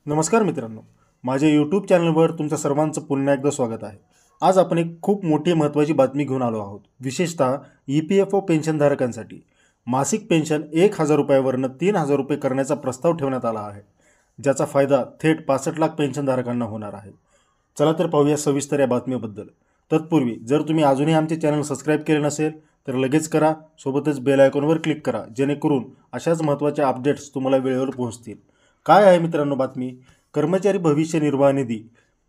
नमस्कार मित्रांनो, माझ्या यूट्यूब चॅनलवर तुमच्या सर्वांचं पुन्हा एकदा स्वागत आहे। आज आपण एक खूप मोठी महत्त्वाची बातमी घेऊन आलो आहोत। विशेषतः EPFO पेन्शनधारकांसाठी मासिक पेन्शन 1000 रुपयावरून 3000 रुपये करण्याचा प्रस्ताव ठेवण्यात आला आहे, ज्याचा फायदा थेट 65 लाख पेन्शनधारकांना होणार आहे। चला तर पाहूया सविस्तर या बातमीबद्दल। तत्पूर्वी जर तुम्ही अजूनही आमचे चॅनल सबस्क्राइब केले नसेल तर लगेच करा, सोबतच बेल आयकॉनवर क्लिक करा, जेणेकरून अशाच महत्त्वाच्या अपडेट्स तुम्हाला वेळेवर पोहोचतील। काय आहे मित्रांनो बातमी? कर्मचारी भविष्य निर्वाह निधी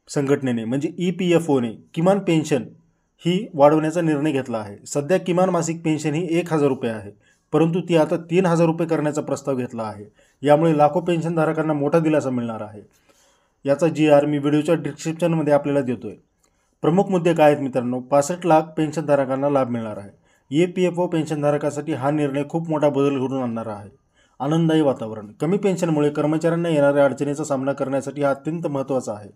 संघटनेने म्हणजे EPFOने किमान पेन्शन ही वाढवण्याचा निर्णय घेतला आहे। सध्या किमान मासिक पेन्शन ही 1000 रुपये आहे, परंतु ती आता 3000 रुपये करण्याचा प्रस्ताव घेतला आहे। यामुळे लाखो पेन्शनधारकांना मोठा दिलासा मिळणार आहे। याचा GR मी व्हिडिओच्या डिस्क्रिप्शनमध्ये आपल्याला देतोय। प्रमुख मुद्दे काय आहेत मित्रांनो? 65 लाख पेन्शनधारकांना लाभ मिळणार आहे। EPFO पेन्शनधारकांसाठी हा निर्णय खूप मोठा बदल घडवून आणणार आहे। आनंददायी वातावरण। कमी पेन्शनमुळे कर्मचाऱ्यांना येणाऱ्या अडचणीचा सामना करण्यासाठी हा अत्यंत महत्त्वाचा आहे।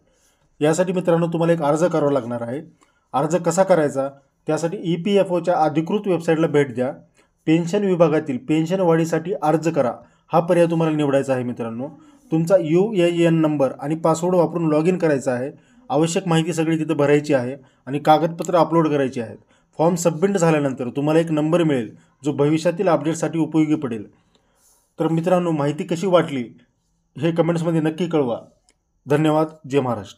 यासाठी मित्रांनो तुम्हाला एक अर्ज करावा लागणार आहे। अर्ज कसा करायचा? त्यासाठी EPFOच्या अधिकृत वेबसाईटला भेट द्या। पेन्शन विभागातील पेन्शन वाढीसाठी अर्ज करा हा पर्याय तुम्हाला निवडायचा आहे मित्रांनो। तुमचा UAN नंबर आणि पासवर्ड वापरून लॉग इन करायचा आहे। आवश्यक माहिती सगळी तिथे भरायची आहे आणि कागदपत्र अपलोड करायची आहेत। फॉर्म सबमिट झाल्यानंतर तुम्हाला एक नंबर मिळेल जो भविष्यातील अपडेटसाठी उपयोगी पडेल। तर मित्रांनो, माहिती कशी वाटली हे कमेंट्समध्ये नक्की कळवा। धन्यवाद। जय महाराष्ट्र।